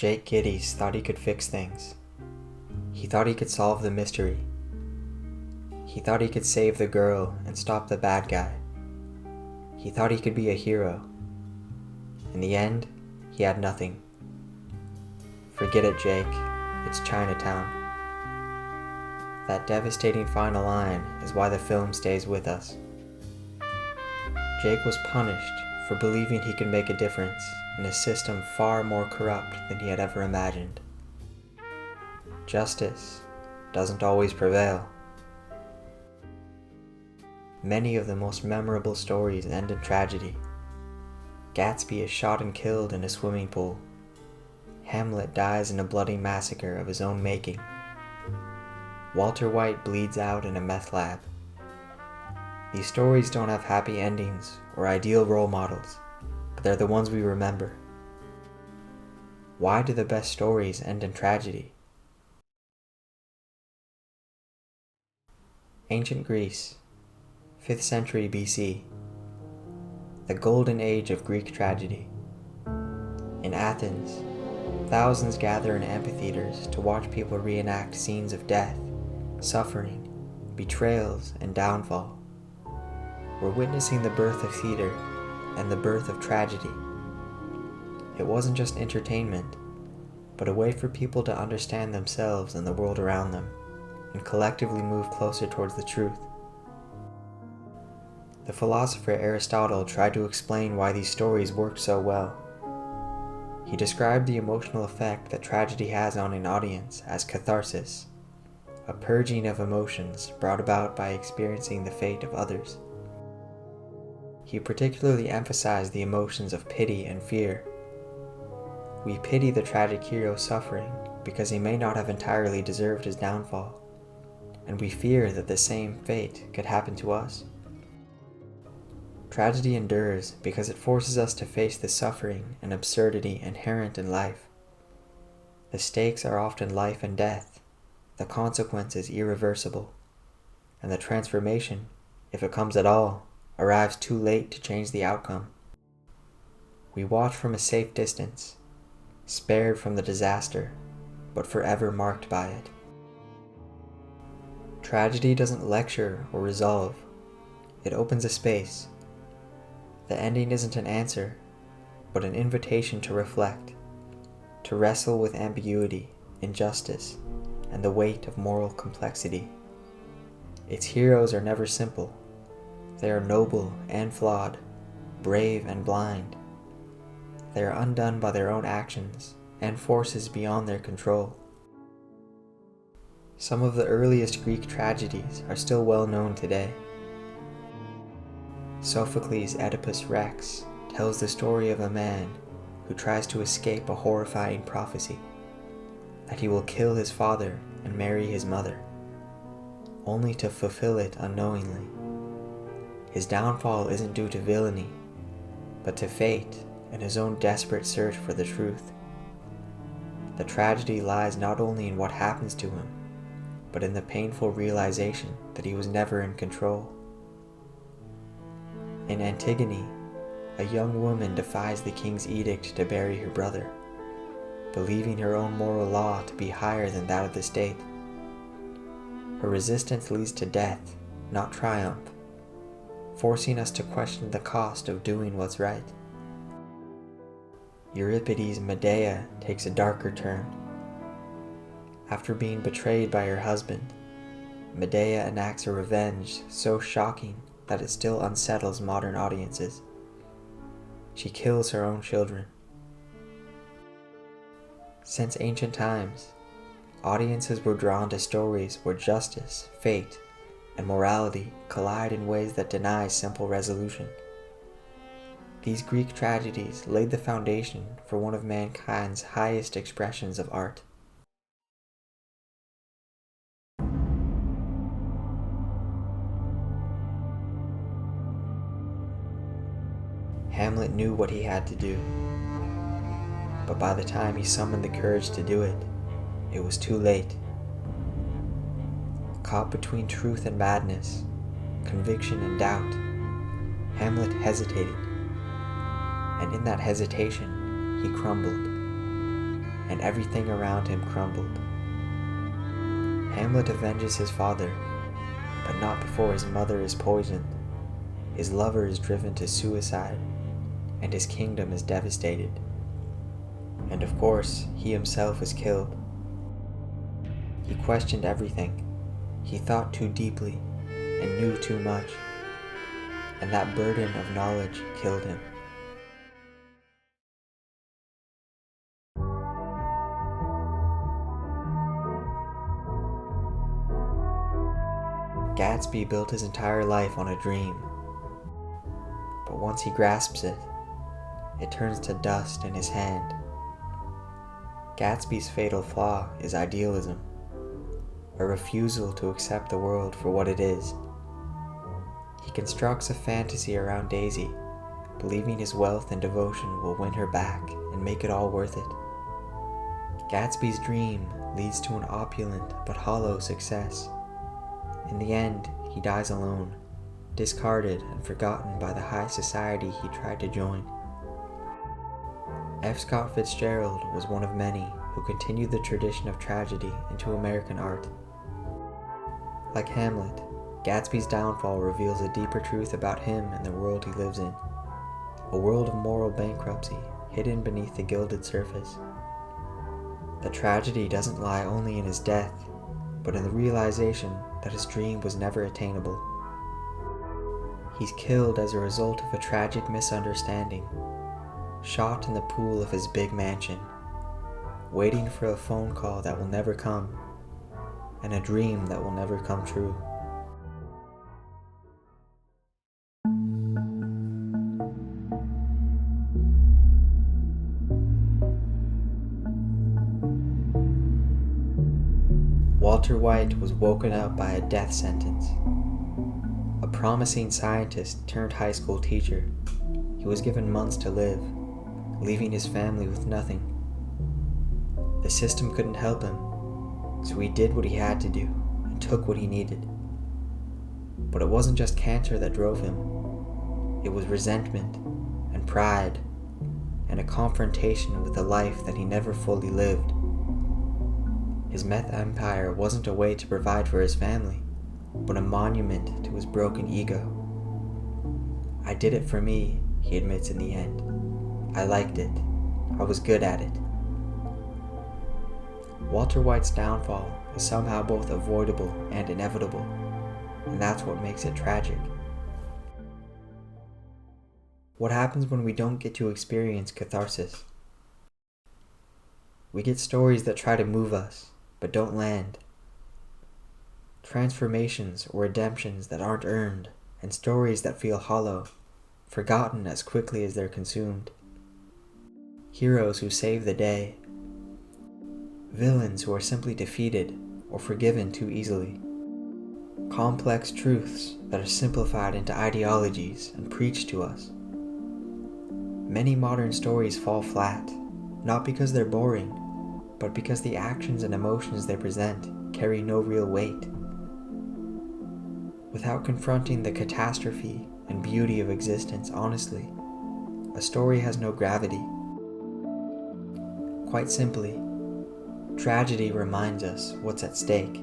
Gittes thought he could fix things. He thought he could solve the mystery. He thought he could save the girl and stop the bad guy. He thought he could be a hero. In the end, he had nothing. Forget it, Jake. It's Chinatown. That devastating final line is why the film stays with us. Jake was punished for believing he could make a difference in a system far more corrupt than he had ever imagined. Justice doesn't always prevail. Many of the most memorable stories end in tragedy. Gatsby is shot and killed in a swimming pool. Hamlet dies in a bloody massacre of his own making. Walter White bleeds out in a meth lab. These stories don't have happy endings or ideal role models, but they're the ones we remember. Why do the best stories end in tragedy? Ancient Greece, 5th century BC. The golden age of Greek tragedy. In Athens, thousands gather in amphitheaters to watch people reenact scenes of death, suffering, betrayals, and downfall. We're witnessing the birth of theater and the birth of tragedy. It wasn't just entertainment, but a way for people to understand themselves and the world around them, and collectively move closer towards the truth. The philosopher Aristotle tried to explain why these stories worked so well. He described the emotional effect that tragedy has on an audience as catharsis, a purging of emotions brought about by experiencing the fate of others. He particularly emphasized the emotions of pity and fear. We pity the tragic hero suffering because he may not have entirely deserved his downfall, and we fear that the same fate could happen to us. Tragedy endures because it forces us to face the suffering and absurdity inherent in life. The stakes are often life and death, the consequences irreversible, and the transformation, if it comes at all, arrives too late to change the outcome. We watch from a safe distance, spared from the disaster, but forever marked by it. Tragedy doesn't lecture or resolve, it opens a space. The ending isn't an answer, but an invitation to reflect, to wrestle with ambiguity, injustice, and the weight of moral complexity. Its heroes are never simple. They are noble and flawed, brave and blind. They are undone by their own actions and forces beyond their control. Some of the earliest Greek tragedies are still well known today. Sophocles' Oedipus Rex tells the story of a man who tries to escape a horrifying prophecy, that he will kill his father and marry his mother, only to fulfill it unknowingly. His downfall isn't due to villainy, but to fate and his own desperate search for the truth. The tragedy lies not only in what happens to him, but in the painful realization that he was never in control. In Antigone, a young woman defies the king's edict to bury her brother, believing her own moral law to be higher than that of the state. Her resistance leads to death, not triumph, forcing us to question the cost of doing what's right. Euripides' Medea takes a darker turn. After being betrayed by her husband, Medea enacts a revenge so shocking that it still unsettles modern audiences. She kills her own children. Since ancient times, audiences were drawn to stories where justice, fate, and morality collide in ways that deny simple resolution. These Greek tragedies laid the foundation for one of mankind's highest expressions of art. Hamlet knew what he had to do, but by the time he summoned the courage to do it, it was too late. Caught between truth and madness, conviction and doubt, Hamlet hesitated, and in that hesitation, he crumbled. and everything around him crumbled. Hamlet avenges his father, but not before his mother is poisoned, his lover is driven to suicide, and his kingdom is devastated. And of course, he himself is killed. He questioned everything. He thought too deeply and knew too much, and that burden of knowledge killed him. Gatsby built his entire life on a dream, but once he grasps it, it turns to dust in his hand. Gatsby's fatal flaw is idealism, a refusal to accept the world for what it is. He constructs a fantasy around Daisy, believing his wealth and devotion will win her back and make it all worth it. Gatsby's dream leads to an opulent but hollow success. In the end, he dies alone, discarded and forgotten by the high society he tried to join. F. Scott Fitzgerald was one of many who continued the tradition of tragedy into American art. Like Hamlet, Gatsby's downfall reveals a deeper truth about him and the world he lives in, a world of moral bankruptcy hidden beneath the gilded surface. The tragedy doesn't lie only in his death, but in the realization that his dream was never attainable. He's killed as a result of a tragic misunderstanding, shot in the pool of his big mansion, waiting for a phone call that will never come, and a dream that will never come true. Walter White was woken up by a death sentence. A promising scientist turned high school teacher, he was given months to live, leaving his family with nothing. The system couldn't help him, so he did what he had to do and took what he needed. But it wasn't just cancer that drove him. It was resentment and pride and a confrontation with a life that he never fully lived. His meth empire wasn't a way to provide for his family, but a monument to his broken ego. I did it for me, he admits in the end. I liked it. I was good at it. Walter White's downfall is somehow both avoidable and inevitable, and that's what makes it tragic. What happens when we don't get to experience catharsis? We get stories that try to move us, but don't land. Transformations or redemptions that aren't earned, and stories that feel hollow, forgotten as quickly as they're consumed. Heroes who save the day. Villains who are simply defeated or forgiven too easily. Complex truths that are simplified into ideologies and preached to us. Many modern stories fall flat, not because they're boring, but because the actions and emotions they present carry no real weight. Without confronting the catastrophe and beauty of existence honestly, a story has no gravity. Quite simply, tragedy reminds us what's at stake.